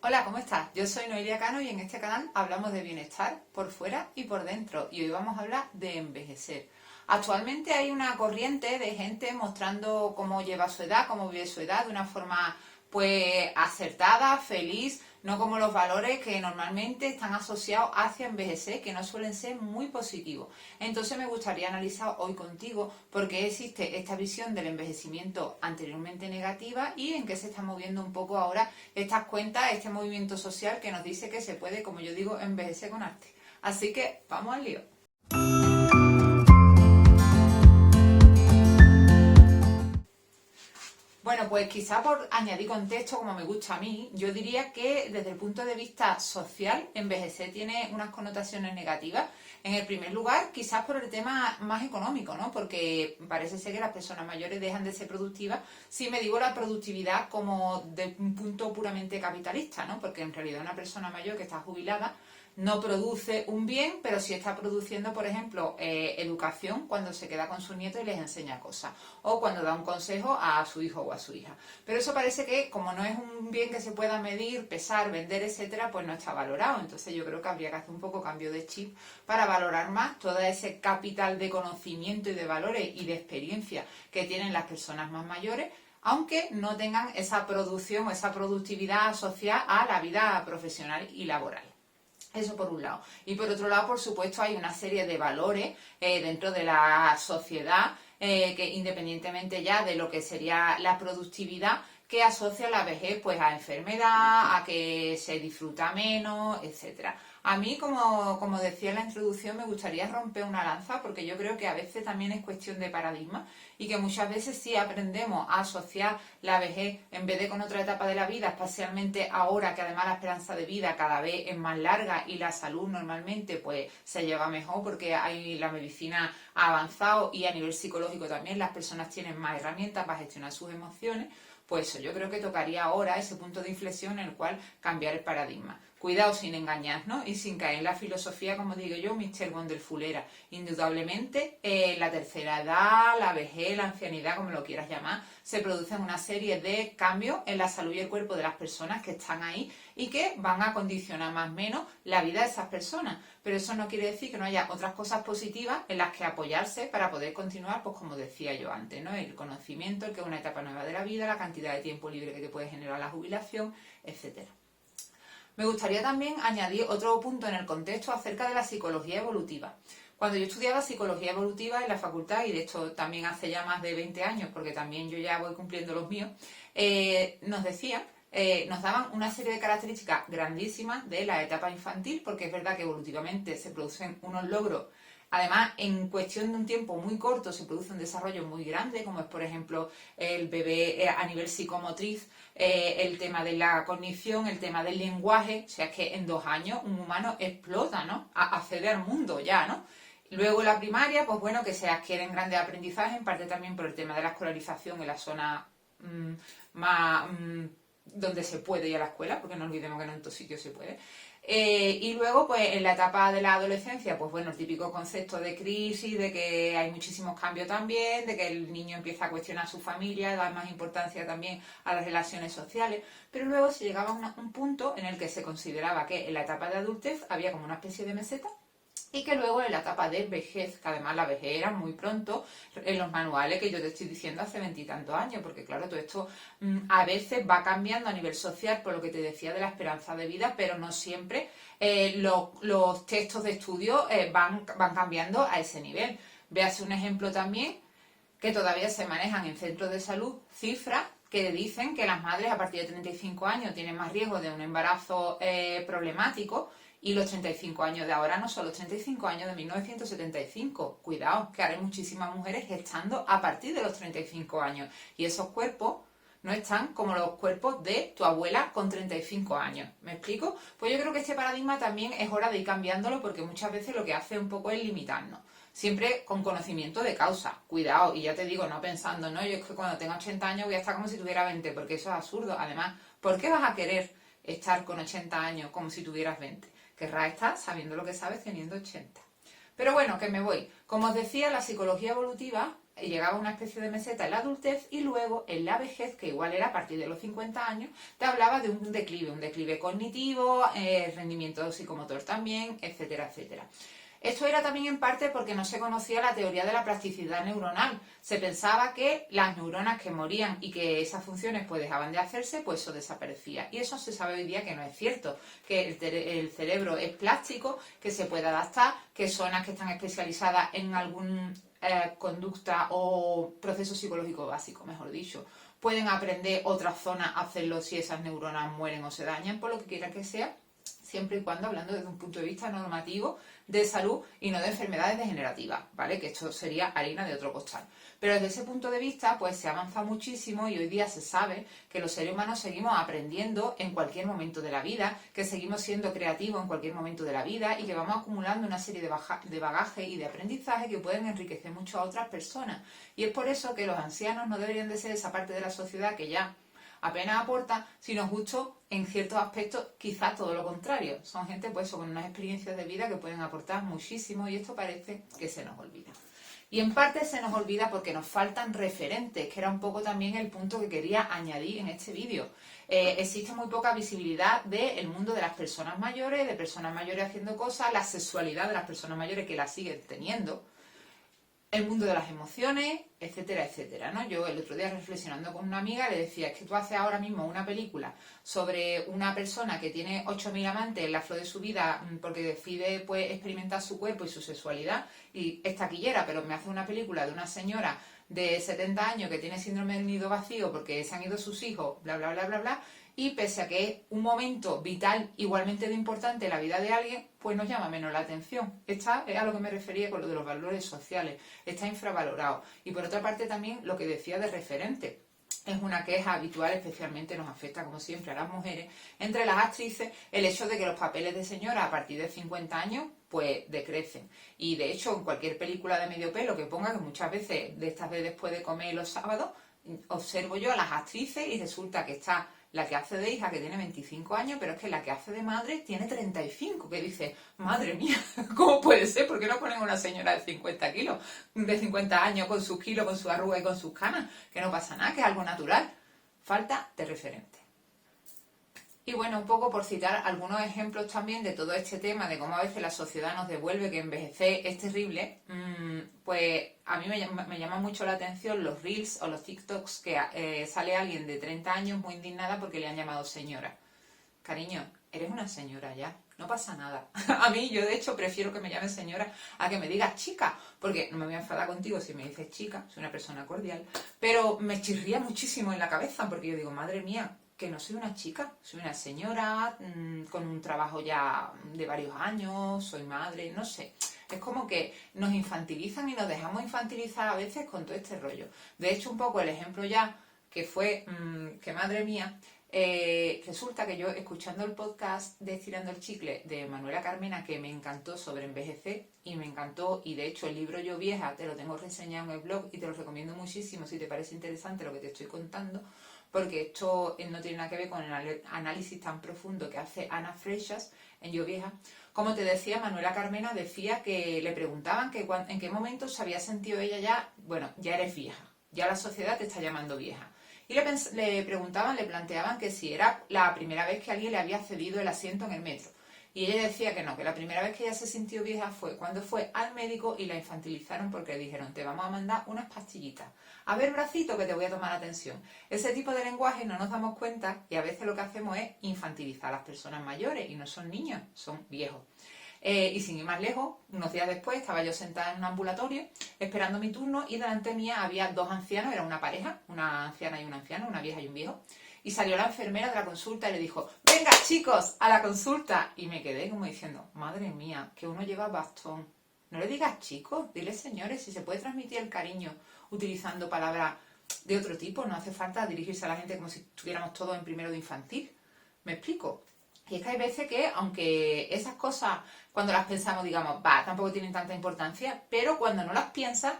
Hola, ¿cómo estás? Yo soy Noelia Cano y en este canal hablamos de bienestar por fuera y por dentro y hoy vamos a hablar de envejecer. Actualmente hay una corriente de gente mostrando cómo lleva su edad, cómo vive su edad de una forma pues acertada, feliz, no como los valores que normalmente están asociados hacia envejecer, que no suelen ser muy positivos. Entonces me gustaría analizar hoy contigo por qué existe esta visión del envejecimiento anteriormente negativa y en qué se está moviendo un poco ahora estas cuentas, este movimiento social que nos dice que se puede, como yo digo, envejecer con arte. Así que vamos al lío. Bueno, pues quizá por añadir contexto, como me gusta a mí, yo diría que desde el punto de vista social, envejecer tiene unas connotaciones negativas. En el primer lugar, quizás por el tema más económico, ¿no? Porque parece ser que las personas mayores dejan de ser productivas, si me digo la productividad como de un punto puramente capitalista, ¿no? Porque en realidad una persona mayor que está jubilada no produce un bien, pero sí está produciendo, por ejemplo, educación cuando se queda con sus nietos y les enseña cosas, o cuando da un consejo a su hijo o a su hija. Pero eso parece que, como no es un bien que se pueda medir, pesar, vender, etcétera, pues no está valorado. Entonces yo creo que habría que hacer un poco cambio de chip para valorar más todo ese capital de conocimiento y de valores y de experiencia que tienen las personas más mayores, aunque no tengan esa producción o esa productividad asociada a la vida profesional y laboral. Eso por un lado. Y por otro lado, por supuesto, hay una serie de valores dentro de la sociedad que independientemente ya de lo que sería la productividad, que asocia la vejez pues a enfermedad, a que se disfruta menos, etcétera. A mí, como decía en la introducción, me gustaría romper una lanza porque yo creo que a veces también es cuestión de paradigma y que muchas veces sí aprendemos a asociar la vejez en vez de con otra etapa de la vida, especialmente ahora que además la esperanza de vida cada vez es más larga y la salud normalmente pues se lleva mejor porque la medicina ha avanzado y a nivel psicológico también las personas tienen más herramientas para gestionar sus emociones. Pues eso, yo creo que tocaría ahora ese punto de inflexión en el cual cambiar el paradigma. Cuidado sin engañarnos y sin caer en la filosofía, como digo yo, Mr. Wonderfulera. Indudablemente, la tercera edad, la vejez, la ancianidad, como lo quieras llamar, se producen una serie de cambios en la salud y el cuerpo de las personas que están ahí y que van a condicionar más o menos la vida de esas personas. Pero eso no quiere decir que no haya otras cosas positivas en las que apoyarse para poder continuar, pues como decía yo antes, ¿no? El conocimiento, el que es una etapa nueva de la vida, la cantidad de tiempo libre que te puede generar la jubilación, etcétera. Me gustaría también añadir otro punto en el contexto acerca de la psicología evolutiva. Cuando yo estudiaba psicología evolutiva en la facultad, y de hecho también hace ya más de 20 años, porque también yo ya voy cumpliendo los míos, nos decían, nos daban una serie de características grandísimas de la etapa infantil, porque es verdad que evolutivamente se producen unos logros. Además, en cuestión de un tiempo muy corto se produce un desarrollo muy grande, como es por ejemplo el bebé a nivel psicomotriz, el tema de la cognición, el tema del lenguaje, o sea, es que en 2 años un humano explota, ¿no? Accede al mundo ya, ¿no? Luego la primaria, pues bueno, que se adquieren grandes aprendizajes, en parte también por el tema de la escolarización en la zona mmm, más donde se puede ir a la escuela, porque no olvidemos que no en todos sitios se puede. Y luego, pues en la etapa de la adolescencia, pues bueno, el típico concepto de crisis, de que hay muchísimos cambios también, de que el niño empieza a cuestionar a su familia, da más importancia también a las relaciones sociales, pero luego se llegaba a un punto en el que se consideraba que en la etapa de adultez había como una especie de meseta y que luego en la etapa de vejez, que además la vejez era muy pronto, en los manuales que yo te estoy diciendo hace 20 y tantos años, porque claro, todo esto a veces va cambiando a nivel social, por lo que te decía de la esperanza de vida, pero no siempre los textos de estudio van cambiando a ese nivel. Véase un ejemplo también que todavía se manejan en centros de salud cifras que dicen que las madres a partir de 35 años tienen más riesgo de un embarazo problemático y los 35 años de ahora no son los 35 años de 1975. Cuidado, que ahora hay muchísimas mujeres gestando a partir de los 35 años y esos cuerpos no están como los cuerpos de tu abuela con 35 años. ¿Me explico? Pues yo creo que este paradigma también es hora de ir cambiándolo porque muchas veces lo que hace un poco es limitarnos. Siempre con conocimiento de causa. Cuidado, y ya te digo, no pensando, no, yo es que cuando tenga 80 años voy a estar como si tuviera 20, porque eso es absurdo. Además, ¿por qué vas a querer estar con 80 años como si tuvieras 20? Querrás estar sabiendo lo que sabes teniendo 80. Pero bueno, que me voy. Como os decía, la psicología evolutiva llegaba a una especie de meseta en la adultez y luego en la vejez, que igual era a partir de los 50 años, te hablaba de un declive cognitivo, rendimiento psicomotor también, etcétera, etcétera. Esto era también en parte porque no se conocía la teoría de la plasticidad neuronal. Se pensaba que las neuronas que morían y que esas funciones pues dejaban de hacerse, pues eso desaparecía. Y eso se sabe hoy día que no es cierto, que el cerebro es plástico, que se puede adaptar, que zonas que están especializadas en algún conducta o proceso psicológico básico, mejor dicho, pueden aprender otras zonas a hacerlo si esas neuronas mueren o se dañan, por lo que quiera que sea, siempre y cuando hablando desde un punto de vista normativo de salud y no de enfermedades degenerativas, ¿vale? Que esto sería harina de otro costal. Pero desde ese punto de vista, pues se ha avanzado muchísimo y hoy día se sabe que los seres humanos seguimos aprendiendo en cualquier momento de la vida, que seguimos siendo creativos en cualquier momento de la vida y que vamos acumulando una serie de bagaje y de aprendizaje que pueden enriquecer mucho a otras personas. Y es por eso que los ancianos no deberían de ser esa parte de la sociedad que ya apenas aporta, sino justo en ciertos aspectos quizás todo lo contrario. Son gente pues con unas experiencias de vida que pueden aportar muchísimo y esto parece que se nos olvida. Y en parte se nos olvida porque nos faltan referentes, que era un poco también el punto que quería añadir en este vídeo. Existe muy poca visibilidad del mundo de las personas mayores, de personas mayores haciendo cosas, la sexualidad de las personas mayores que la siguen teniendo, el mundo de las emociones, etcétera, etcétera, ¿no? Yo el otro día reflexionando con una amiga le decía, es que tú haces ahora mismo una película sobre una persona que tiene 8.000 amantes en la flor de su vida porque decide pues experimentar su cuerpo y su sexualidad y es taquillera, pero me hace una película de una señora de 70 años que tiene síndrome del nido vacío porque se han ido sus hijos, bla, bla, bla, bla, bla, y pese a que es un momento vital igualmente de importante en la vida de alguien, pues nos llama menos la atención. Está, es a lo que me refería con lo de los valores sociales, está infravalorado. Y por otra parte también lo que decía de referente. Es una queja habitual, especialmente nos afecta como siempre a las mujeres, entre las actrices, el hecho de que los papeles de señora a partir de 50 años pues decrecen. Y de hecho en cualquier película de medio pelo que ponga, que muchas veces de estas de después de comer los sábados, observo yo a las actrices y resulta que está la que hace de hija que tiene 25 años, pero es que la que hace de madre tiene 35, que dice, madre mía, ¿cómo puede ser? ¿Por qué no ponen una señora de 50 kilos, de 50 años, con sus kilos, con su arruga y con sus canas? Que no pasa nada, que es algo natural. Falta de referente. Y bueno, un poco por citar algunos ejemplos también de todo este tema, de cómo a veces la sociedad nos devuelve que envejecer es terrible, pues a mí me llama mucho la atención los reels o los TikToks que sale alguien de 30 años muy indignada porque le han llamado señora. Cariño, eres una señora ya, no pasa nada. A mí, yo de hecho prefiero que me llamen señora a que me digas chica, porque no me voy a enfadar contigo si me dices chica, soy una persona cordial, pero me chirría muchísimo en la cabeza porque yo digo, madre mía, que no soy una chica, soy una señora con un trabajo ya de varios años, soy madre, no sé. Es como que nos infantilizan y nos dejamos infantilizar a veces con todo este rollo. De hecho, un poco el ejemplo ya que fue, que madre mía, resulta que yo escuchando el podcast de Estirando el Chicle de Manuela Carmena, que me encantó sobre envejecer y me encantó, y de hecho el libro Yo Vieja te lo tengo reseñado en el blog y te lo recomiendo muchísimo si te parece interesante lo que te estoy contando, porque esto no tiene nada que ver con el análisis tan profundo que hace Ana Freixas en Yo Vieja. Como te decía, Manuela Carmena decía que le preguntaban que en qué momento se había sentido ella ya, bueno, ya eres vieja, ya la sociedad te está llamando vieja. Y le preguntaban, le planteaban que si era la primera vez que alguien le había cedido el asiento en el metro. Y ella decía que no, que la primera vez que ella se sintió vieja fue cuando fue al médico y la infantilizaron porque le dijeron, te vamos a mandar unas pastillitas. A ver, bracito, que te voy a tomar atención. Ese tipo de lenguaje no nos damos cuenta y a veces lo que hacemos es infantilizar a las personas mayores y no son niños, son viejos. Y sin ir más lejos, unos días después estaba yo sentada en un ambulatorio esperando mi turno y delante mía había dos ancianos, era una pareja, una anciana y un anciano, una vieja y un viejo. Y salió la enfermera de la consulta y le dijo, venga chicos, a la consulta. Y me quedé como diciendo, madre mía, que uno lleva bastón. No le digas chicos, dile señores, si se puede transmitir el cariño utilizando palabras de otro tipo, no hace falta dirigirse a la gente como si estuviéramos todos en primero de infantil. ¿Me explico? Y es que hay veces que, aunque esas cosas, cuando las pensamos, digamos, tampoco tienen tanta importancia, pero cuando no las piensas,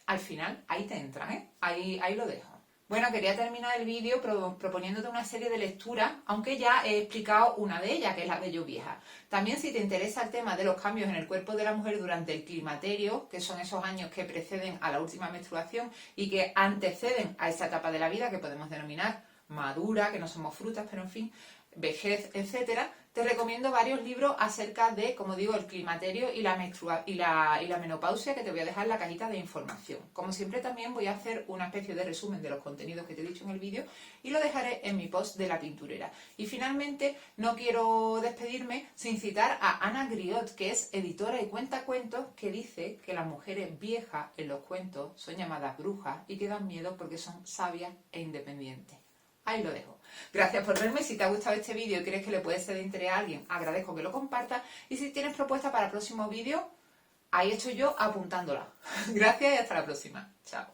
al final, ahí te entran, ¿eh? Ahí lo dejo. Bueno, quería terminar el vídeo proponiéndote una serie de lecturas, aunque ya he explicado una de ellas, que es la Bello Vieja. También, si te interesa el tema de los cambios en el cuerpo de la mujer durante el climaterio, que son esos años que preceden a la última menstruación y que anteceden a esa etapa de la vida que podemos denominar madura, que no somos frutas, pero en fin, vejez, etcétera, te recomiendo varios libros acerca de, como digo, el climaterio y la menopausia, que te voy a dejar en la cajita de información. Como siempre, también voy a hacer una especie de resumen de los contenidos que te he dicho en el vídeo y lo dejaré en mi post de La Pinturera. Y finalmente, no quiero despedirme sin citar a Ana Griot, que es editora y cuentacuentos, que dice que las mujeres viejas en los cuentos son llamadas brujas y que dan miedo porque son sabias e independientes. Ahí lo dejo. Gracias por verme. Si te ha gustado este vídeo y crees que le puede ser de interés a alguien, agradezco que lo compartas. Y si tienes propuestas para próximos vídeos, ahí estoy yo apuntándola. Gracias y hasta la próxima. Chao.